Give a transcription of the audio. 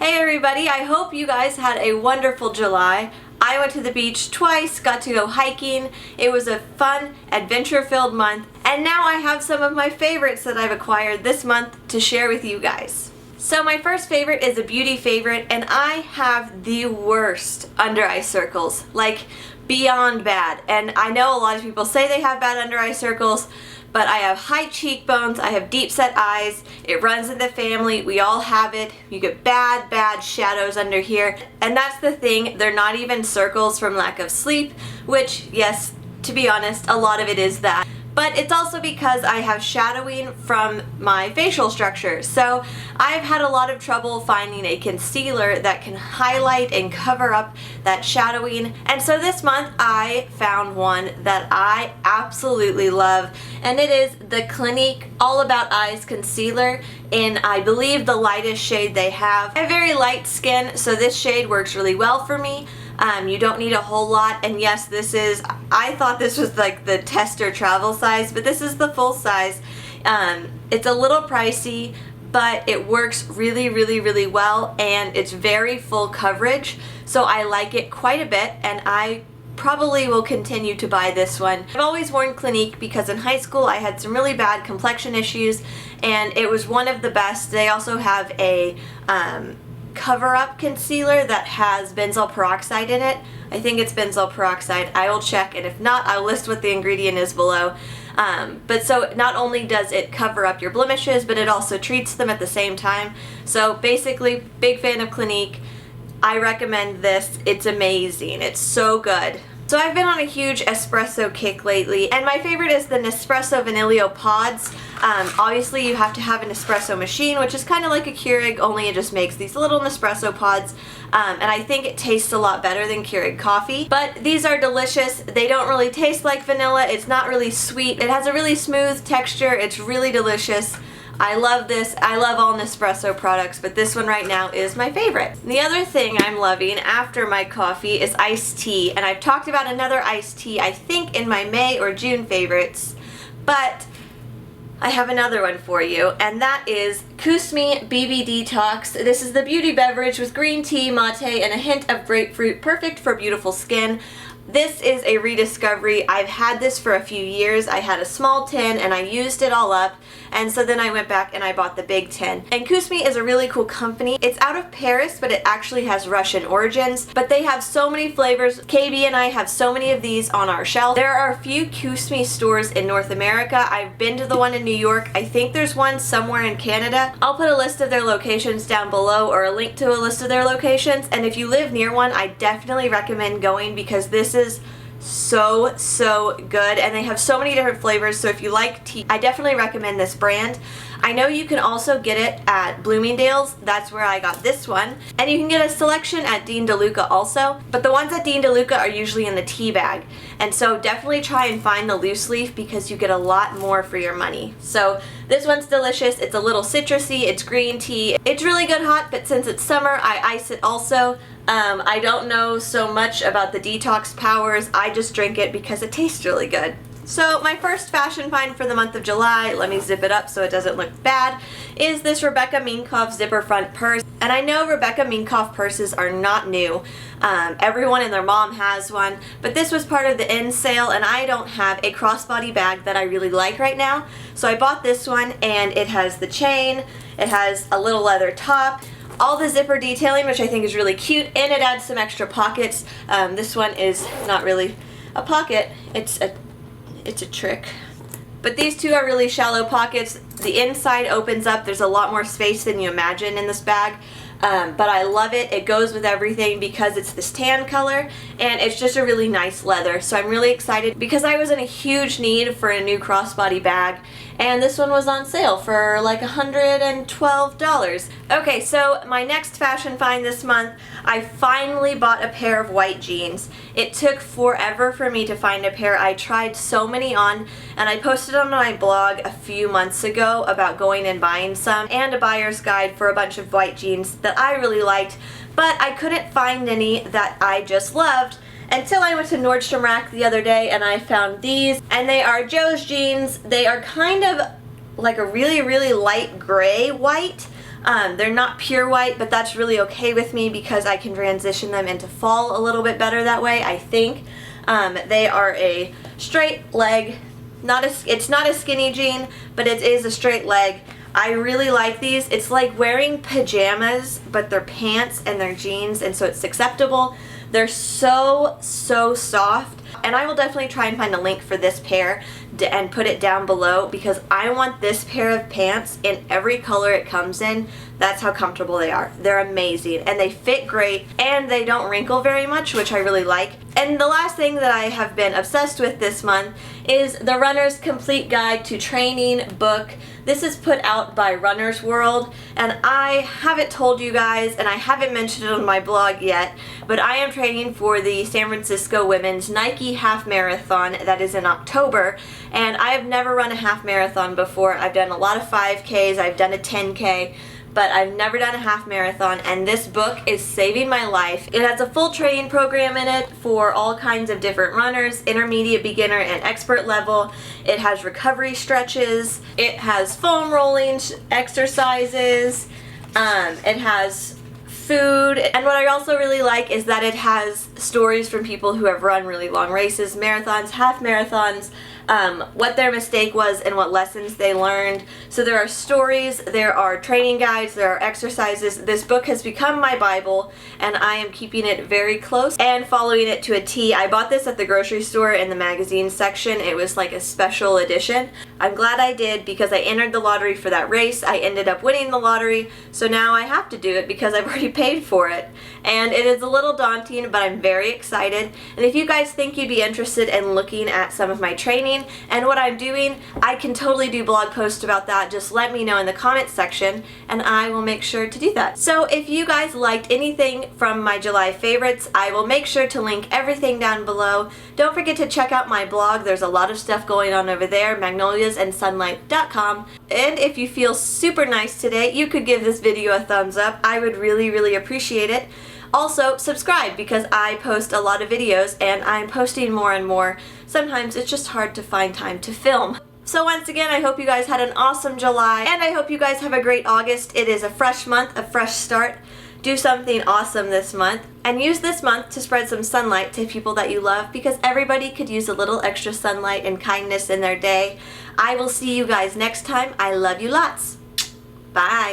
Hey everybody, I hope you guys had a wonderful July. I went to the beach twice, got to go hiking. It was a fun, adventure-filled month, and now I have some of my favorites that I've acquired this month to share with you guys. So my first favorite is a beauty favorite, and I have the worst under eye circles, like beyond bad. And I know a lot of people say they have bad under eye circles, but I have high cheekbones, I have deep set eyes, it runs in the family, we all have it. You get bad shadows under here. And that's the thing, they're not even circles from lack of sleep, which, yes, to be honest, a lot of it is that. But it's also because I have shadowing from my facial structure. So I've had a lot of trouble finding a concealer that can highlight and cover up that shadowing. And so this month I found one that I absolutely love, and it is the Clinique All About Eyes Concealer in, I believe, the lightest shade they have. I have very light skin, so this shade works really well for me. You don't need a whole lot, and yes, this is, I thought this was like the tester travel size, but this is the full size. It's a little pricey, but it works really well, and it's very full coverage, so I like it quite a bit, and I probably will continue to buy this one. I've always worn Clinique because in high school I had some really bad complexion issues, and it was one of the best. They also have a cover-up concealer that has benzoyl peroxide in it. I think it's benzoyl peroxide. I will check, and if not, I'll list what the ingredient is below. But so not only does it cover up your blemishes, but it also treats them at the same time. So basically, big fan of Clinique. I recommend this. It's amazing. It's so good. So I've been on a huge espresso kick lately, and my favorite is the Nespresso Vanillio Pods. Obviously you have to have an espresso machine, which is kind of like a Keurig, only it just makes these little Nespresso pods, and I think it tastes a lot better than Keurig coffee. But these are delicious. They don't really taste like vanilla. It's not really sweet. It has a really smooth texture. It's really delicious. I love this. I love all Nespresso products, but this one right now is my favorite. The other thing I'm loving after my coffee is iced tea, and I've talked about another iced tea, I think, in my May or June favorites, but I have another one for you, and that is Kusmi BB Detox. This is the beauty beverage with green tea, mate, and a hint of grapefruit, perfect for beautiful skin. This is a rediscovery. I've had this for a few years. I had a small tin and I used it all up, and so then I went back and I bought the big tin. And Kusmi is a really cool company. It's out of Paris, but it actually has Russian origins, but they have so many flavors. KB and I have so many of these on our shelf. There are a few Kusmi stores in North America. I've been to the one in New York. I think there's one somewhere in Canada. I'll put a list of their locations down below, or a link to a list of their locations, and if you live near one, I definitely recommend going because this is so good, and they have so many different flavors. So if you like tea, I definitely recommend this brand. I know you can also get it at Bloomingdale's. That's where I got this one, and you can get a selection at Dean DeLuca also, but the ones at Dean DeLuca are usually in the tea bag, and so definitely try and find the loose leaf because you get a lot more for your money. So this one's delicious. It's a little citrusy, it's green tea, it's really good hot, but since it's summer I ice it also. I don't know so much about the detox powers. I just drink it because it tastes really good. So my first fashion find for the month of July, let me zip it up so it doesn't look bad, is this Rebecca Minkoff zipper front purse. And I know Rebecca Minkoff purses are not new. Everyone and their mom has one, but this was part of the end sale, and I don't have a crossbody bag that I really like right now. So I bought this one, and it has the chain, it has a little leather top, all the zipper detailing, which I think is really cute, and it adds some extra pockets. This one is not really a pocket, it's a trick. But these two are really shallow pockets. The inside opens up. There's a lot more space than you imagine in this bag. But I love it. It goes with everything because it's this tan color, and it's just a really nice leather. So I'm really excited because I was in a huge need for a new crossbody bag, and this one was on sale for like $112. Okay, so my next fashion find this month, I finally bought a pair of white jeans. It took forever for me to find a pair. I tried so many on, and I posted on my blog a few months ago about going and buying some, and a buyer's guide for a bunch of white jeans that I really liked, but I couldn't find any that I just loved until I went to Nordstrom Rack the other day and I found these, and they are Joe's jeans. They are kind of like a really light gray white, They're not pure white, but that's really okay with me because I can transition them into fall a little bit better that way, I think. They are a straight leg, it's not a skinny jean, but it is a straight leg. I really like these. It's like wearing pajamas, but they're pants and they're jeans, and so it's acceptable. They're so soft, and I will definitely try and find a link for this pair and put it down below because I want this pair of pants in every color it comes in. That's how comfortable they are. They're amazing, and they fit great, and they don't wrinkle very much, which I really like. And the last thing that I have been obsessed with this month is the Runner's Complete Guide to Training book. This is put out by Runner's World, and I haven't told you guys, and I haven't mentioned it on my blog yet, but I am training for the San Francisco Women's Nike Half Marathon that is in October, and I have never run a half marathon before. I've done a lot of 5Ks, I've done a 10K, but I've never done a half marathon, and this book is saving my life. It has a full training program in it for all kinds of different runners, intermediate, beginner, and expert level. It has recovery stretches, it has foam rolling exercises, it has food, and what I also really like is that it has stories from people who have run really long races, marathons, half marathons, what their mistake was and what lessons they learned. So there are stories, there are training guides, there are exercises. This book has become my Bible, and I am keeping it very close and following it to a T. I bought this at the grocery store in the magazine section. It was like a special edition. I'm glad I did because I entered the lottery for that race. I ended up winning the lottery, so now I have to do it because I've already paid for it. And it is a little daunting, but I'm very excited. And if you guys think you'd be interested in looking at some of my training and what I'm doing, I can totally do blog posts about that. Just let me know in the comments section and I will make sure to do that. So if you guys liked anything from my July favorites, I will make sure to link everything down below. Don't forget to check out my blog. There's a lot of stuff going on over there, magnoliasandsunlight.com. And if you feel super nice today, you could give this video a thumbs up. I would really appreciate it. Also, subscribe because I post a lot of videos and I'm posting more and more. Sometimes it's just hard to find time to film. So once again, I hope you guys had an awesome July, and I hope you guys have a great August. It is a fresh month, a fresh start. Do something awesome this month, and use this month to spread some sunlight to people that you love, because everybody could use a little extra sunlight and kindness in their day. I will see you guys next time. I love you lots. Bye.